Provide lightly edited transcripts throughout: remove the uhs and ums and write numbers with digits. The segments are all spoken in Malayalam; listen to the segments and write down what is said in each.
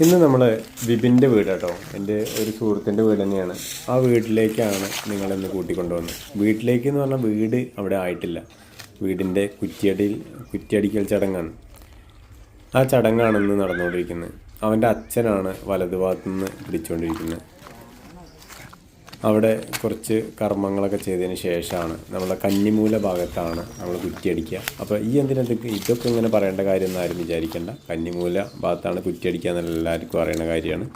ഇന്ന് നമ്മൾ വിപിൻ്റെ വീട് കേട്ടോ, എൻ്റെ ഒരു സുഹൃത്തിൻ്റെ വീട് തന്നെയാണ്. ആ വീട്ടിലേക്കാണ് നിങ്ങളിന്ന് കൂട്ടിക്കൊണ്ടുവന്നത്. വീട്ടിലേക്ക് എന്ന് പറഞ്ഞാൽ വീട് അവിടെ ആയിട്ടില്ല, വീടിൻ്റെ കുറ്റിയടിക്കൽ ചടങ്ങാണ്. ആ ചടങ്ങാണ് ഇന്ന് നടന്നുകൊണ്ടിരിക്കുന്നത്. അവൻ്റെ അച്ഛനാണ് വലതുഭാഗത്തു നിന്ന് പിടിച്ചുകൊണ്ടിരിക്കുന്നത്. അവിടെ കുറച്ച് കർമ്മങ്ങളൊക്കെ ചെയ്തതിന് ശേഷമാണ് നമ്മളെ കന്നിമൂല ഭാഗത്താണ് നമ്മൾ കുറ്റിയടിക്കുക. അപ്പോൾ ഇതൊക്കെ ഇങ്ങനെ പറയേണ്ട കാര്യമൊന്നും ആരും വിചാരിക്കേണ്ട. കന്നിമൂല ഭാഗത്താണ് കുറ്റിയടിക്കുക എന്നുള്ള എല്ലാവർക്കും അറിയുന്ന കാര്യമാണ്.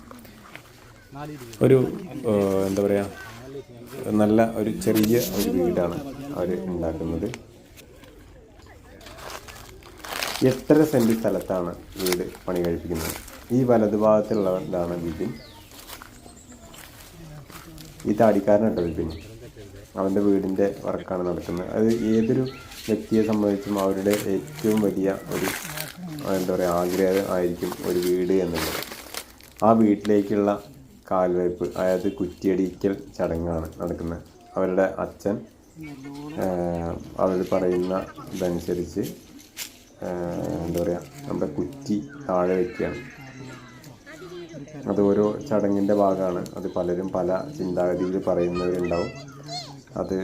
ഒരു എന്താ പറയുക, നല്ല ഒരു ചെറിയ ഒരു വീടാണ് അവർ ഉണ്ടാക്കുന്നത്. 8.5 സെൻറ്റ് സ്ഥലത്താണ് വീട് പണി കഴിപ്പിക്കുന്നത്. ഈ വലതുഭാഗത്തുള്ളതാണ് വിപിൻ. ഈ താടിക്കാരനാട്ടോ വിപിൻ. അവൻ്റെ വീടിൻ്റെ വർക്കാണ് നടക്കുന്നത്. അത് ഏതൊരു വ്യക്തിയെ സംബന്ധിച്ചും അവരുടെ ഏറ്റവും വലിയ ഒരു എന്താ പറയുക ആഗ്രഹം ആയിരിക്കും ഒരു വീട് എന്നുള്ളത്. ആ വീട്ടിലേക്കുള്ള കാൽവയ്പ്, അതായത് കുറ്റിയടിക്കൽ ചടങ്ങാണ് നടക്കുന്നത്. അവരുടെ അച്ഛൻ അവർ പറയുന്ന ഇതനുസരിച്ച് എന്താ പറയുക, നമ്മുടെ കുറ്റി താഴെ വയ്ക്കുകയാണ്. അത് ഓരോ ചടങ്ങിൻ്റെ ഭാഗമാണ്. അത് പലരും പല ചിന്താഗതിയിൽ പറയുന്നവരുണ്ടാവും. അത്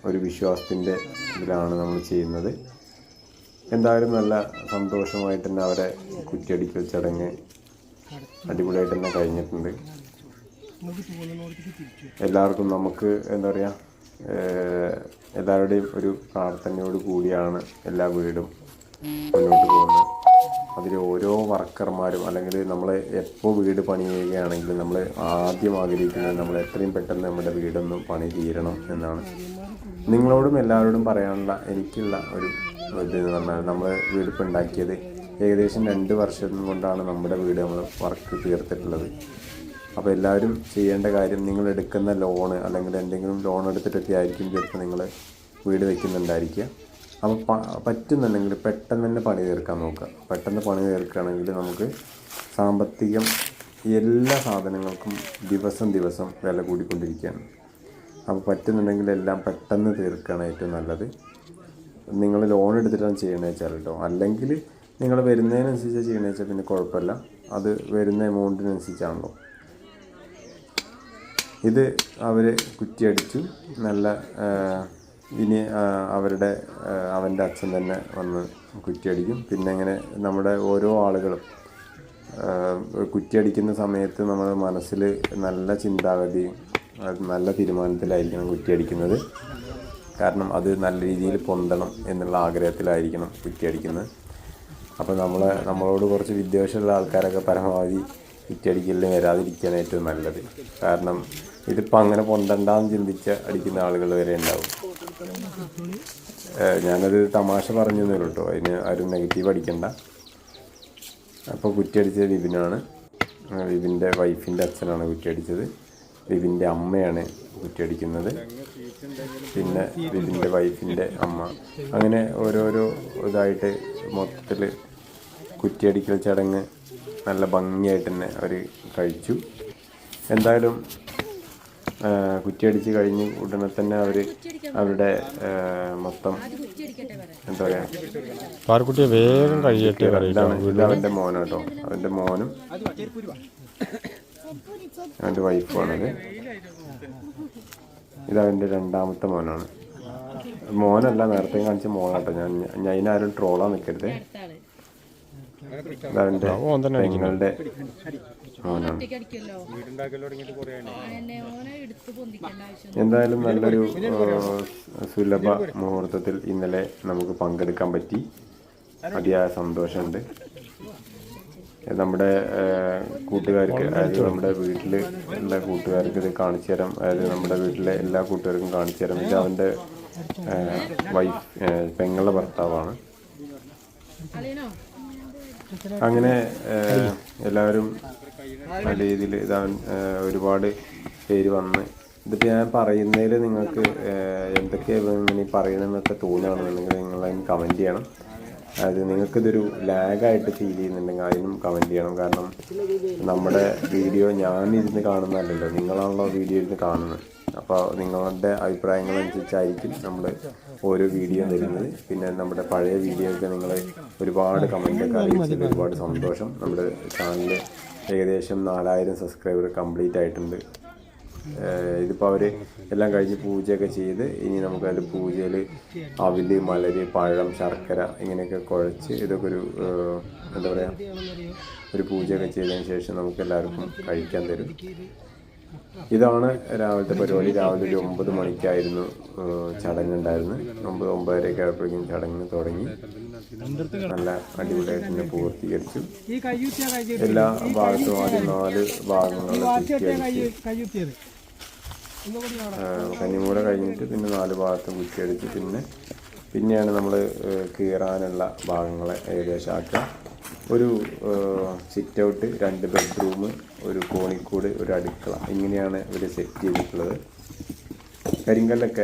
ഒരു വിശ്വാസത്തിൻ്റെ ഇതിലാണ് നമ്മൾ ചെയ്യുന്നത്. എന്തായാലും നല്ല സന്തോഷമായിട്ട് തന്നെ അവരെ കുറ്റിയടിക്കൽ ചടങ്ങ് അടിപൊളിയായിട്ട് തന്നെ കഴിഞ്ഞിട്ടുണ്ട്. എല്ലാവർക്കും നമുക്ക് എന്താ പറയുക, എല്ലാവരുടെയും ഒരു പ്രാർത്ഥനയോട് കൂടിയാണ് എല്ലാ വീടും മുന്നോട്ട് പോകുന്നത്. അതിൽ ഓരോ വർക്കർമാരും, അല്ലെങ്കിൽ നമ്മൾ എപ്പോൾ വീട് പണി ചെയ്യുകയാണെങ്കിലും നമ്മൾ ആദ്യം ആഗ്രഹിക്കുന്നത് നമ്മൾ എത്രയും പെട്ടെന്ന് നമ്മുടെ വീടൊന്നും പണി തീരണം എന്നാണ്. നിങ്ങളോടും എല്ലാവരോടും പറയാനുള്ള എനിക്കുള്ള ഒരു ഇതെന്ന് പറഞ്ഞാൽ, നമ്മൾ വീടിപ്പോൾ ഉണ്ടാക്കിയത് ഏകദേശം 2 വർഷം കൊണ്ടാണ് നമ്മുടെ വീട് നമ്മൾ വർക്ക് തീർത്തിട്ടുള്ളത്. അപ്പോൾ എല്ലാവരും ചെയ്യേണ്ട കാര്യം, നിങ്ങൾ എടുക്കുന്ന ലോണ് അല്ലെങ്കിൽ എന്തെങ്കിലും ലോൺ എടുത്തിട്ടൊക്കെ ആയിരിക്കും ചിലപ്പോൾ നിങ്ങൾ വീട് വയ്ക്കുന്നുണ്ടായിരിക്കുക. അപ്പോൾ പറ്റുന്നുണ്ടെങ്കിൽ പെട്ടെന്ന് തന്നെ പണി തീർക്കാൻ നോക്കുക. പെട്ടെന്ന് പണി തീർക്കുകയാണെങ്കിൽ നമുക്ക് സാമ്പത്തികം എല്ലാ സാധനങ്ങൾക്കും ദിവസം വില കൂടിക്കൊണ്ടിരിക്കുകയാണ്. അപ്പോൾ പറ്റുന്നുണ്ടെങ്കിൽ എല്ലാം പെട്ടെന്ന് തീർക്കുകയാണ് ഏറ്റവും നല്ലത്. നിങ്ങൾ ലോൺ എടുത്തിട്ടാണ് ചെയ്യണമെന്ന് വെച്ചാൽ കേട്ടോ. അല്ലെങ്കിൽ നിങ്ങൾ വരുന്നതിനനുസരിച്ച് ചെയ്യണമെന്ന് വെച്ചാൽ പിന്നെ കുഴപ്പമില്ല. അത് വരുന്ന എമൗണ്ടിനനുസരിച്ചാണല്ലോ. ഇത് അവർ കുറ്റിയടിച്ചു. നല്ല ഇനി അവൻ്റെ അച്ഛൻ തന്നെ വന്ന് കുറ്റിയടിക്കും. പിന്നെ ഇങ്ങനെ നമ്മുടെ ഓരോ ആളുകളും കുറ്റിയടിക്കുന്ന സമയത്ത് നമ്മുടെ മനസ്സിൽ നല്ല ചിന്താഗതിയും നല്ല തീരുമാനത്തിലായിരിക്കണം കുറ്റിയടിക്കുന്നത്. കാരണം അത് നല്ല രീതിയിൽ പൊന്തണം എന്നുള്ള ആഗ്രഹത്തിലായിരിക്കണം കുറ്റിയടിക്കുന്നത്. അപ്പോൾ നമ്മളോട് കുറച്ച് വിദ്വേഷമുള്ള ആൾക്കാരൊക്കെ പരമാവധി കുറ്റിയടിക്കലിന് വരാതിരിക്കാൻ ഏറ്റവും നല്ലത്. കാരണം ഇതിപ്പോൾ അങ്ങനെ പൊന്തണ്ടാന്ന് ചിന്തിച്ച് അടിക്കുന്ന ആളുകൾ വരെ ഉണ്ടാവും. ഞാനത് തമാശ പറഞ്ഞു തന്നേ കേട്ടോ, അതിന് ആരും നെഗറ്റീവ് അടിക്കണ്ട. അപ്പോൾ കുറ്റിയടിച്ചത് വിപിനാണ്. വിപിൻ്റെ വൈഫിൻ്റെ അച്ഛനാണ് കുറ്റിയടിച്ചത്. വിപിൻ്റെ അമ്മയാണ് കുറ്റിയടിക്കുന്നത്. പിന്നെ വിപിൻ്റെ വൈഫിൻ്റെ അമ്മ. അങ്ങനെ ഓരോരോ ഇതായിട്ട് മൊത്തത്തിൽ കുറ്റിയടിക്കൽ ചടങ്ങ് നല്ല ഭംഗിയായിട്ട് തന്നെ അവർ കഴിച്ചു. എന്തായാലും കുറ്റിയടിച്ച് കഴിഞ്ഞ് ഉടനെ തന്നെ അവരുടെ മൊത്തം എന്താ പറയുക, പാർക്കുട്ടിയെ വേഗം കഴിയട്ടെ. ഇത് അവൻ്റെ മോനാട്ടോ. അവൻ്റെ മോനും അവൻ്റെ വൈഫുമാണത്. ഇതവൻ്റെ 2ാമത്തെ മോനാണ്. മോനല്ല, നേരത്തെ കാണിച്ച മോനാട്ടോ. ഞാൻ ഇതിനാരും ട്രോളാൻ നിൽക്കരുത്. ഇതവൻ്റെ പെങ്ങളുടെ മോനാണ്. എന്തായാലും നല്ലൊരു സുലഭ മുഹൂർത്തത്തിൽ ഇന്നലെ നമുക്ക് പങ്കെടുക്കാൻ പറ്റി. അതിയായ സന്തോഷമുണ്ട്. നമ്മുടെ കൂട്ടുകാർക്ക്, അതായത് നമ്മുടെ വീട്ടിൽ ഉള്ള കൂട്ടുകാർക്ക് ഇത് കാണിച്ചു തരാം. അതായത് നമ്മുടെ വീട്ടിലെ എല്ലാ കൂട്ടുകാർക്കും കാണിച്ചു തരാം. ഇത് അവൻ്റെ പെങ്ങളുടെ ഭർത്താവാണ്. അങ്ങനെ എല്ലാവരും നല്ല രീതിയിൽ ഒരുപാട് പേര് വന്ന്. ഇതിപ്പോൾ ഞാൻ പറയുന്നതിൽ നിങ്ങൾക്ക് എന്തൊക്കെയാണ് ഇങ്ങനെ പറയണമെന്നൊക്കെ തോന്നുകയാണെന്നുണ്ടെങ്കിൽ നിങ്ങളതിന് കമൻറ്റ് ചെയ്യണം. അതായത് നിങ്ങൾക്കിതൊരു ലാഗായിട്ട് ഫീൽ ചെയ്യുന്നുണ്ടെങ്കിൽ അതിനും കമൻറ്റ് ചെയ്യണം. കാരണം നമ്മുടെ വീഡിയോ ഞാനിരുന്ന് കാണുന്നതല്ലല്ലോ, നിങ്ങളാണല്ലോ വീഡിയോ ഇരുന്ന് കാണുന്നത്. അപ്പോൾ നിങ്ങളുടെ അഭിപ്രായങ്ങളനുസരിച്ചായിരിക്കും നമ്മൾ ഓരോ വീഡിയോ തരുന്നത്. പിന്നെ നമ്മുടെ പഴയ വീഡിയോ ഒക്കെ നിങ്ങൾ ഒരുപാട് കമൻറ്റൊക്കെ അറിയിച്ചതിൽ ഒരുപാട് സന്തോഷം. നമ്മുടെ ചാനൽ ഏകദേശം 4000 സബ്സ്ക്രൈബർ കംപ്ലീറ്റ് ആയിട്ടുണ്ട്. ഇതിപ്പോൾ അവർ എല്ലാം കഴിഞ്ഞ് പൂജയൊക്കെ ചെയ്ത് ഇനി നമുക്കതിൽ പൂജയിൽ അവില്, മലര്, പഴം, ശർക്കര ഇങ്ങനെയൊക്കെ കുഴച്ച് ഇതൊക്കെ ഒരു എന്താ പറയുക ഒരു പൂജയൊക്കെ ചെയ്തതിന് ശേഷം നമുക്ക് എല്ലാവർക്കും കഴിക്കാൻ തരും. ഇതാണ് രാവിലത്തെ പരിപാടി. രാവിലെ ഒരു 9 മണിക്കായിരുന്നു ചടങ്ങുണ്ടായിരുന്നത്. 9-9:30 ആയപ്പോഴേക്കും ചടങ്ങ് തുടങ്ങി. നല്ല അടിപൊളിയായിട്ട് തന്നെ പൂർത്തീകരിച്ചു. എല്ലാ ഭാഗത്തും ആദ്യം 4 ഭാഗങ്ങളിൽ കുറ്റിയടിച്ച് കന്നിമൂല കഴിഞ്ഞിട്ട് പിന്നെ 4 ഭാഗത്തും കുറ്റിയടിച്ച് പിന്നെയാണ് നമ്മൾ കീറാനുള്ള ഭാഗങ്ങളെ ഏകദേശം ആക്കുക. ഒരു സിറ്റ് ഔട്ട്, 2 ബെഡ്റൂം, ഒരു കോണിക്കൂട്, ഒരു അടുക്കള, ഇങ്ങനെയാണ് ഇവർ സെറ്റ് ചെയ്തിട്ടുള്ളത്. കരിങ്കല്ലൊക്കെ